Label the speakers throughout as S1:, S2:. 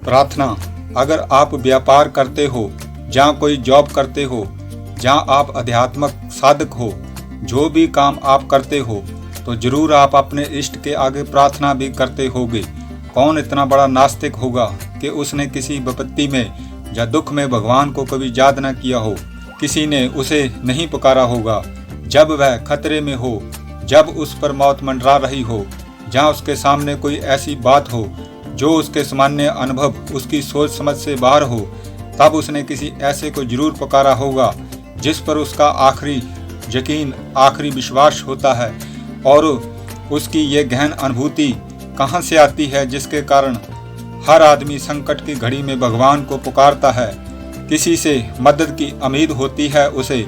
S1: प्रार्थना। अगर आप व्यापार करते हो, जहाँ कोई जॉब करते हो, जहाँ आप आध्यात्मिक साधक हो, जो भी काम आप करते हो, तो जरूर आप अपने इष्ट के आगे प्रार्थना भी करते होगे। कौन इतना बड़ा नास्तिक होगा कि उसने किसी विपत्ति में या दुख में भगवान को कभी याद न किया हो, किसी ने उसे नहीं पुकारा होगा जब वह खतरे में हो, जब उस पर मौत मंडरा रही हो, जहाँ उसके सामने कोई ऐसी बात हो जो उसके सामान्य अनुभव, उसकी सोच समझ से बाहर हो, तब उसने किसी ऐसे को जरूर पुकारा होगा जिस पर उसका आखिरी यकीन, आखिरी विश्वास होता है। और उसकी ये गहन अनुभूति कहाँ से आती है, जिसके कारण हर आदमी संकट की घड़ी में भगवान को पुकारता है। किसी से मदद की उम्मीद होती है उसे,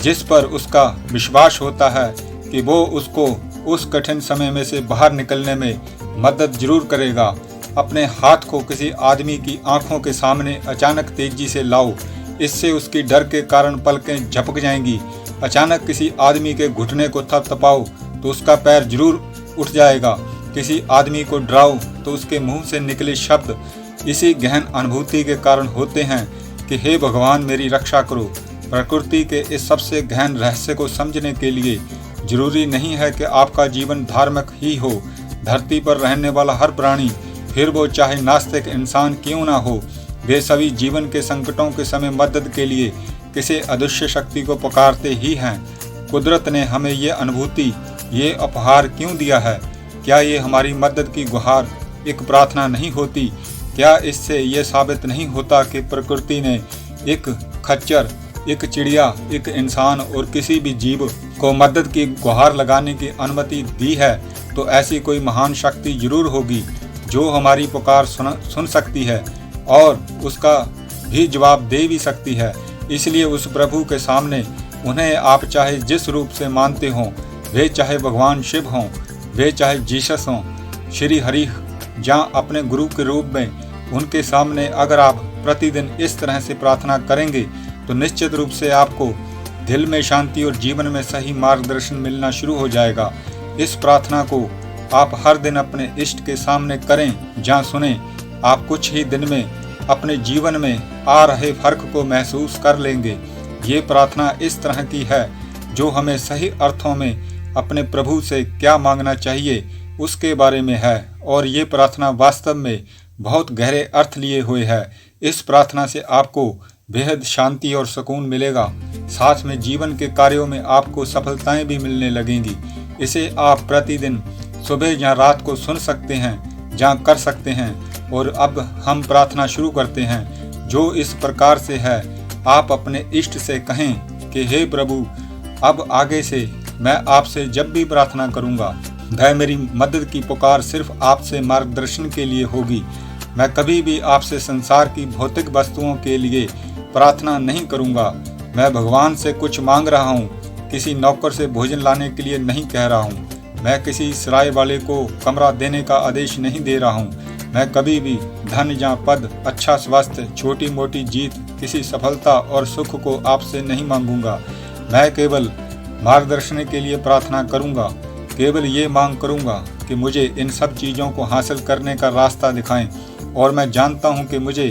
S1: जिस पर उसका विश्वास होता है कि वो उसको उस कठिन समय में से बाहर निकलने में मदद जरूर करेगा। अपने हाथ को किसी आदमी की आंखों के सामने अचानक तेजी से लाओ, इससे उसकी डर के कारण पलकें झपक जाएंगी। अचानक किसी आदमी के घुटने को थपथपाओ तो उसका पैर जरूर उठ जाएगा। किसी आदमी को डराओ तो उसके मुंह से निकले शब्द इसी गहन अनुभूति के कारण होते हैं कि हे भगवान मेरी रक्षा करो। प्रकृति के इस सबसे गहन रहस्य को समझने के लिए जरूरी नहीं है कि आपका जीवन धार्मिक ही हो। धरती पर रहने वाला हर प्राणी, फिर वो चाहे नास्तिक इंसान क्यों ना हो, वे सभी जीवन के संकटों के समय मदद के लिए किसी अदृश्य शक्ति को पुकारते ही हैं। कुदरत ने हमें ये अनुभूति, ये उपहार क्यों दिया है? क्या ये हमारी मदद की गुहार एक प्रार्थना नहीं होती? क्या इससे ये साबित नहीं होता कि प्रकृति ने एक खच्चर, एक चिड़िया, एक इंसान और किसी भी जीव को मदद की गुहार लगाने की अनुमति दी है? तो ऐसी कोई महान शक्ति जरूर होगी जो हमारी पुकार सुन सकती है और उसका भी जवाब दे भी सकती है। इसलिए उस प्रभु के सामने उन्हें आप चाहे जिस रूप से मानते हों, वे चाहे भगवान शिव हों, वे चाहे जीसस हों, श्री हरि, जहाँ अपने गुरु के रूप में उनके सामने अगर आप प्रतिदिन इस तरह से प्रार्थना करेंगे तो निश्चित रूप से आपको दिल में शांति और जीवन में सही मार्गदर्शन मिलना शुरू हो जाएगा। इस प्रार्थना को आप हर दिन अपने इष्ट के सामने करें, जहाँ सुने। आप कुछ ही दिन में अपने जीवन में आ रहे फर्क को महसूस कर लेंगे। ये प्रार्थना इस तरह की है जो हमें सही अर्थों में अपने प्रभु से क्या मांगना चाहिए उसके बारे में है, और ये प्रार्थना वास्तव में बहुत गहरे अर्थ लिए हुए है। इस प्रार्थना से आपको बेहद शांति और सुकून मिलेगा। साथ में जीवन के कार्यों में आपको सफलताएं भी मिलने लगेंगी। इसे आप प्रतिदिन सुबह या रात को सुन सकते हैं, जहाँ कर सकते हैं। और अब हम प्रार्थना शुरू करते हैं जो इस प्रकार से है। आप अपने इष्ट से कहें कि हे प्रभु, अब आगे से मैं आपसे जब भी प्रार्थना करूंगा, वह मेरी मदद की पुकार सिर्फ आपसे मार्गदर्शन के लिए होगी। मैं कभी भी आपसे संसार की भौतिक वस्तुओं के लिए प्रार्थना नहीं करूंगा। मैं भगवान से कुछ मांग रहा हूँ, किसी नौकर से भोजन लाने के लिए नहीं कह रहा हूँ। मैं किसी सराय वाले को कमरा देने का आदेश नहीं दे रहा हूँ। मैं कभी भी धन या पद, अच्छा स्वास्थ्य, छोटी मोटी जीत, किसी सफलता और सुख को आपसे नहीं मांगूंगा। मैं केवल मार्गदर्शन के लिए प्रार्थना करूंगा। केवल ये मांग करूंगा कि मुझे इन सब चीज़ों को हासिल करने का रास्ता दिखाएं। और मैं जानता हूं कि मुझे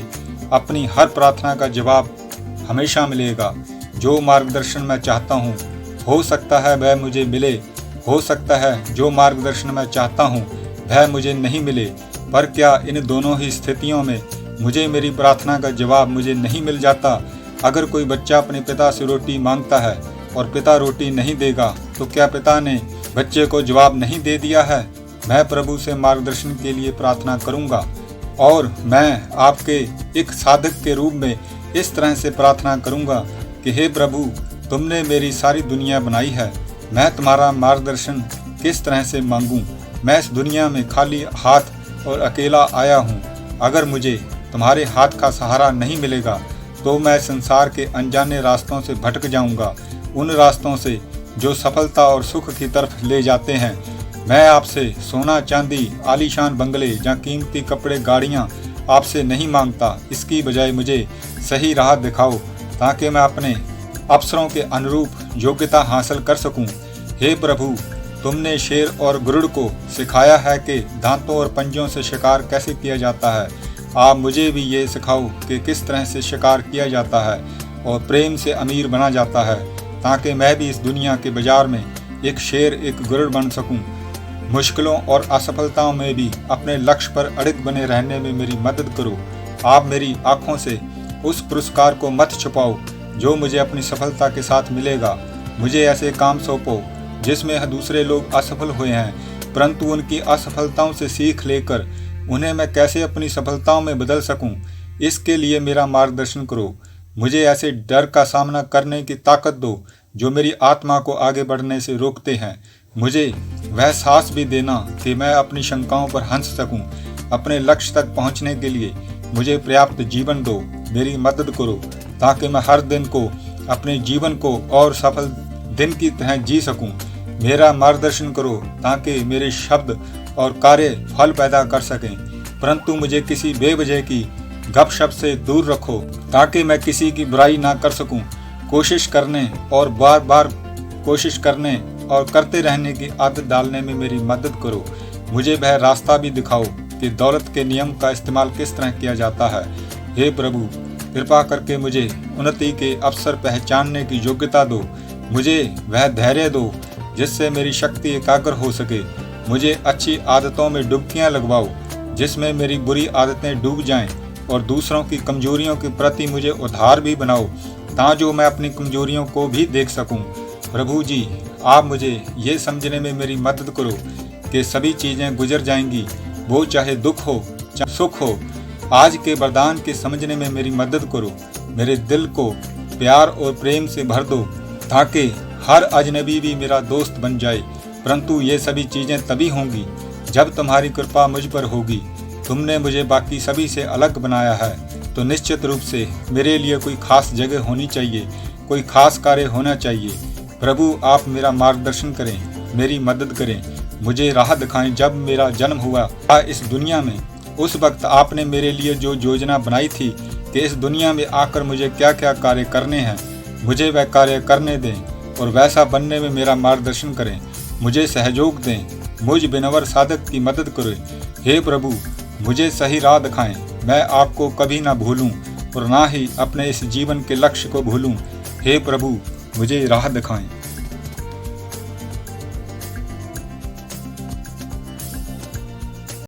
S1: अपनी हर प्रार्थना का जवाब हमेशा मिलेगा। जो मार्गदर्शन मैं चाहता हूं, हो सकता है वह मुझे मिले, हो सकता है जो मार्गदर्शन मैं चाहता हूं वह मुझे नहीं मिले। पर क्या इन दोनों ही स्थितियों में मुझे मेरी प्रार्थना का जवाब मुझे नहीं मिल जाता? अगर कोई बच्चा अपने पिता से रोटी मांगता है और पिता रोटी नहीं देगा, तो क्या पिता ने बच्चे को जवाब नहीं दे दिया है? मैं प्रभु से मार्गदर्शन के लिए प्रार्थना करूंगा और मैं आपके एक साधक के रूप में इस तरह से प्रार्थना करूंगा कि हे प्रभु, तुमने मेरी सारी दुनिया बनाई है, मैं तुम्हारा मार्गदर्शन किस तरह से मांगूं? मैं इस दुनिया में खाली हाथ और अकेला आया हूँ। अगर मुझे तुम्हारे हाथ का सहारा नहीं मिलेगा तो मैं संसार के अनजाने रास्तों से भटक जाऊंगा, उन रास्तों से जो सफलता और सुख की तरफ ले जाते हैं। मैं आपसे सोना चांदी, आलीशान बंगले या कीमती कपड़े, गाड़ियाँ आपसे नहीं मांगता। इसकी बजाय मुझे सही राह दिखाओ ताकि मैं अपने अवसरों के अनुरूप योग्यता हासिल कर सकूं। हे प्रभु, तुमने शेर और गरुड़ को सिखाया है कि दांतों और पंजों से शिकार कैसे किया जाता है। आप मुझे भी ये सिखाओ कि किस तरह से शिकार किया जाता है और प्रेम से अमीर बना जाता है, ताकि मैं भी इस दुनिया के बाजार में एक शेर, एक गुर्र बन सकूं। मुश्किलों और असफलताओं में भी अपने लक्ष्य पर अड़िग बने रहने में मेरी मदद करो। आप मेरी आंखों से उस पुरस्कार को मत छुपाओ जो मुझे अपनी सफलता के साथ मिलेगा। मुझे ऐसे काम सौंपो जिसमें दूसरे लोग असफल हुए हैं, परंतु उनकी असफलताओं से सीख लेकर उन्हें मैं कैसे अपनी सफलताओं में बदल सकूं, इसके लिए मेरा मार्गदर्शन करो। मुझे ऐसे डर का सामना करने की ताकत दो जो मेरी आत्मा को आगे बढ़ने से रोकते हैं। मुझे वह साहस भी देना कि मैं अपनी शंकाओं पर हंस सकूं। अपने लक्ष्य तक पहुंचने के लिए मुझे पर्याप्त जीवन दो। मेरी मदद करो ताकि मैं हर दिन को अपने जीवन को और सफल दिन की तरह जी सकूं। मेरा मार्गदर्शन करो ताकि मेरे शब्द और कार्य फल पैदा कर सकें, परंतु मुझे किसी बेवजह की गपशप से दूर रखो ताकि मैं किसी की बुराई ना कर सकूं। कोशिश करने और बार बार कोशिश करने और करते रहने की आदत डालने में मेरी मदद करो। मुझे वह रास्ता भी दिखाओ कि दौलत के नियम का इस्तेमाल किस तरह किया जाता है। हे प्रभु, कृपा करके मुझे उन्नति के अवसर पहचानने की योग्यता दो। मुझे वह धैर्य दो जिससे मेरी शक्ति एकाग्र हो सके। मुझे अच्छी आदतों में डुबकियां लगवाओ जिसमें मेरी बुरी आदतें डूब जाएं, और दूसरों की कमजोरियों के प्रति मुझे उदार भी बनाओ ताकि मैं अपनी कमजोरियों को भी देख सकूं। प्रभु जी, आप मुझे ये समझने में मेरी मदद करो कि सभी चीज़ें गुजर जाएंगी, वो चाहे दुख हो चाहे सुख हो। आज के वरदान के समझने में मेरी मदद करो। मेरे दिल को प्यार और प्रेम से भर दो ताकि हर अजनबी भी मेरा दोस्त बन जाए, परंतु ये सभी चीज़ें तभी होंगी जब तुम्हारी कृपा मुझ पर होगी। तुमने मुझे बाकी सभी से अलग बनाया है, तो निश्चित रूप से मेरे लिए कोई खास जगह होनी चाहिए, कोई खास कार्य होना चाहिए। प्रभु, आप मेरा मार्गदर्शन करें, मेरी मदद करें, मुझे राह दिखाएं। जब मेरा जन्म हुआ था इस दुनिया में, उस वक्त आपने मेरे लिए जो योजना बनाई थी कि इस दुनिया में आकर मुझे क्या क्या कार्य करने हैं, मुझे वह कार्य करने दें और वैसा बनने में मेरा मार्गदर्शन करें। मुझे सहयोग दें, मुझ बिनवर साधक की मदद करें। हे प्रभु, मुझे सही राह दिखाएं। मैं आपको कभी ना भूलूं और ना ही अपने इस जीवन के लक्ष्य को भूलूं। हे प्रभु, मुझे राह दिखाएं।